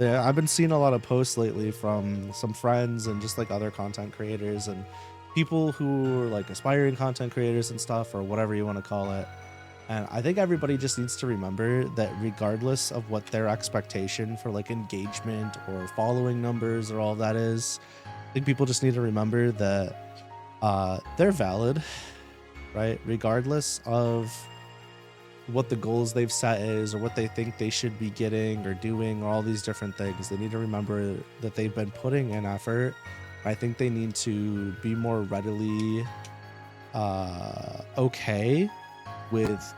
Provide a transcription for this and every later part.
Yeah, I've been seeing a lot of posts lately from some friends and just like other content creators and people who are like aspiring content creators and stuff, or whatever you want to call it. And I think everybody just needs to remember that regardless of what their expectation for like engagement or following numbers or all that is, I think people just need to remember that they're valid, right? Regardless of what the goals they've set is or what they think they should be getting or doing or all these different things, they need to remember that they've been putting in effort. I think they need to be more readily okay with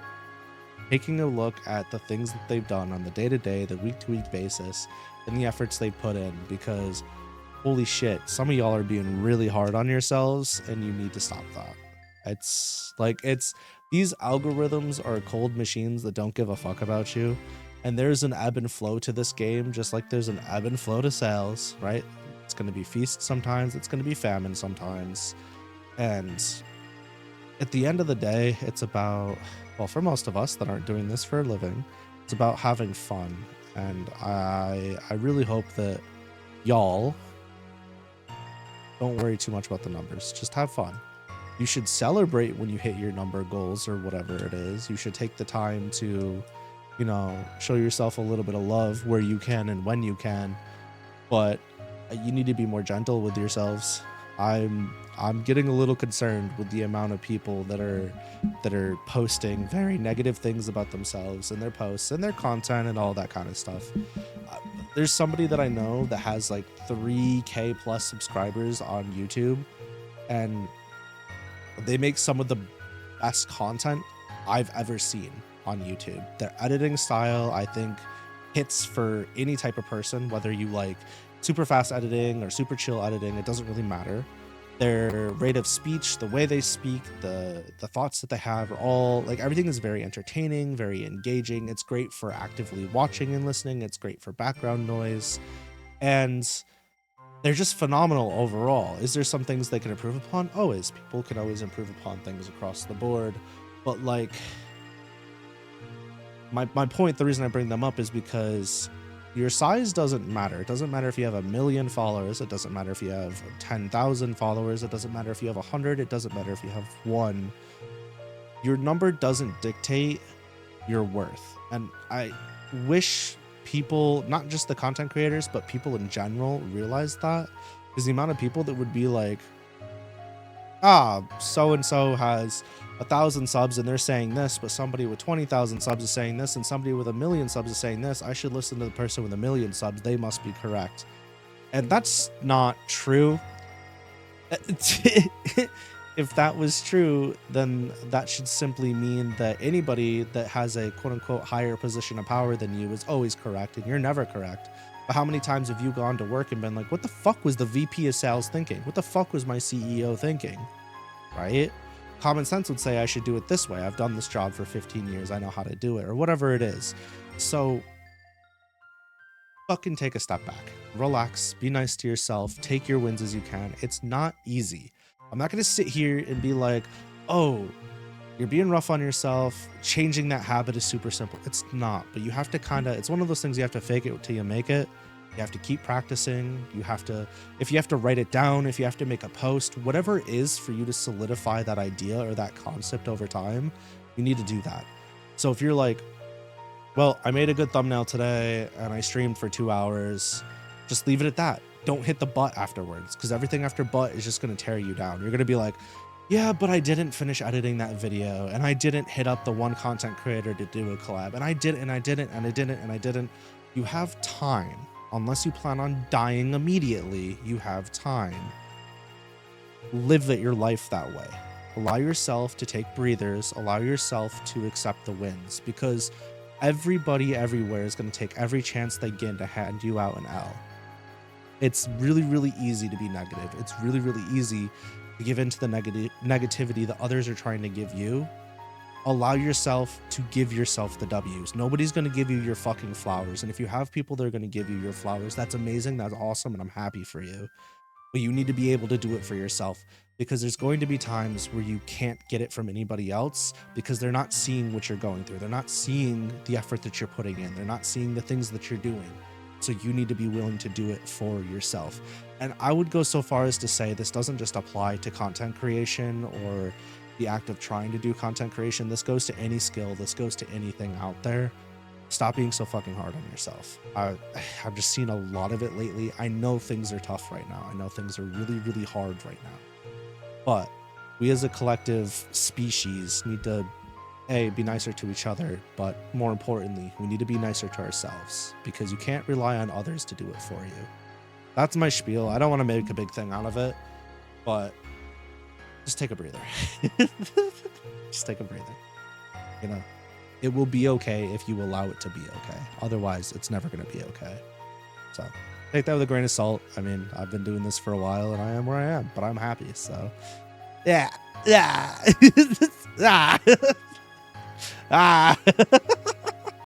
taking a look at the things that they've done on the day-to-day, the week-to-week basis, and the efforts they put in, because holy shit, some of y'all are being really hard on yourselves and you need to stop that. It's these algorithms are cold machines that don't give a fuck about you, and there's an ebb and flow to this game, just like there's an ebb and flow to sales, right? It's going to be feast sometimes, it's going to be famine sometimes, and at the end of the day, it's about, well, for most of us that aren't doing this for a living, it's about having fun. And I really hope that y'all don't worry too much about the numbers. Just have fun. You should celebrate when you hit your number goals or whatever it is. You should take the time to, you know, show yourself a little bit of love where you can and when you can. But you need to be more gentle with yourselves. I'm getting a little concerned with the amount of people that are posting very negative things about themselves and their posts and their content and all that kind of stuff. There's somebody that I know that has like 3K plus subscribers on YouTube, and they make some of the best content I've ever seen on YouTube. Their editing style, I think, hits for any type of person, whether you like super fast editing or super chill editing, it doesn't really matter. Their rate of speech, the way they speak, the thoughts that they have are all like, everything is very entertaining, very engaging. It's great for actively watching and listening. It's great for background noise, and they're just phenomenal overall. Is there some things they can improve upon? Always. People can always improve upon things across the board, but like my point, the reason I bring them up is because your size doesn't matter. It doesn't matter if you have 1 million followers. It doesn't matter if you have 10,000 followers. It doesn't matter if you have 100. It doesn't matter if you have 1. Your number doesn't dictate your worth. And I wish people, not just the content creators, but people in general, realize that. Because the amount of people that would be like, so-and-so has 1,000 subs and they're saying this, but somebody with 20,000 subs is saying this, and somebody with 1 million subs is saying this. I should listen to the person with 1 million subs. They must be correct. And that's not true. If that was true, then that should simply mean that anybody that has a quote-unquote higher position of power than you is always correct, and you're never correct. But how many times have you gone to work and been like, what the fuck was the VP of sales thinking? What the fuck was my CEO thinking? Right? Common sense would say I should do it this way. I've done this job for 15 years. I know how to do it, or whatever it is. So fucking take a step back, relax, be nice to yourself, take your wins as you can. It's not easy. I'm not going to sit here and be like, oh, you're being rough on yourself. Changing that habit is super simple. It's not, but you have to it's one of those things you have to fake it till you make it. You have to keep practicing. You have to, if you have to write it down, if you have to make a post, whatever it is for you to solidify that idea or that concept over time, you need to do that. So if you're like, well, I made a good thumbnail today and I streamed for 2 hours, just leave it at that. Don't hit the but afterwards, because everything after but is just going to tear you down. You're going to be like, yeah, but I didn't finish editing that video, and I didn't hit up the one content creator to do a collab, and I didn't, and I didn't, and I didn't, and I didn't. You have time. Unless you plan on dying immediately, you have time. Live your life that way. Allow yourself to take breathers. Allow yourself to accept the wins, because everybody everywhere is going to take every chance they get to hand you out an L. It's really, really easy to be negative. It's really, really easy to give into the negativity that others are trying to give you. Allow yourself to give yourself the W's. Nobody's going to give you your fucking flowers. And if you have people that are going to give you your flowers, that's amazing. That's awesome. And I'm happy for you. But you need to be able to do it for yourself, because there's going to be times where you can't get it from anybody else, because they're not seeing what you're going through. They're not seeing the effort that you're putting in. They're not seeing the things that you're doing. So you need to be willing to do it for yourself. And I would go so far as to say this doesn't just apply to content creation or the act of trying to do content creation. This goes to any skill. This goes to anything out there. Stop being so fucking hard on yourself. I've just seen a lot of it lately. I know things are tough right now. I know things are really, really hard right now. But we as a collective species need to, A, be nicer to each other, but more importantly, we need to be nicer to ourselves, because you can't rely on others to do it for you. That's my spiel. I don't want to make a big thing out of it, but just take a breather. Just take a breather. You know, it will be okay if you allow it to be okay. Otherwise, it's never going to be okay. So take that with a grain of salt. I mean, I've been doing this for a while and I am where I am, but I'm happy. So yeah. Ah. Ah.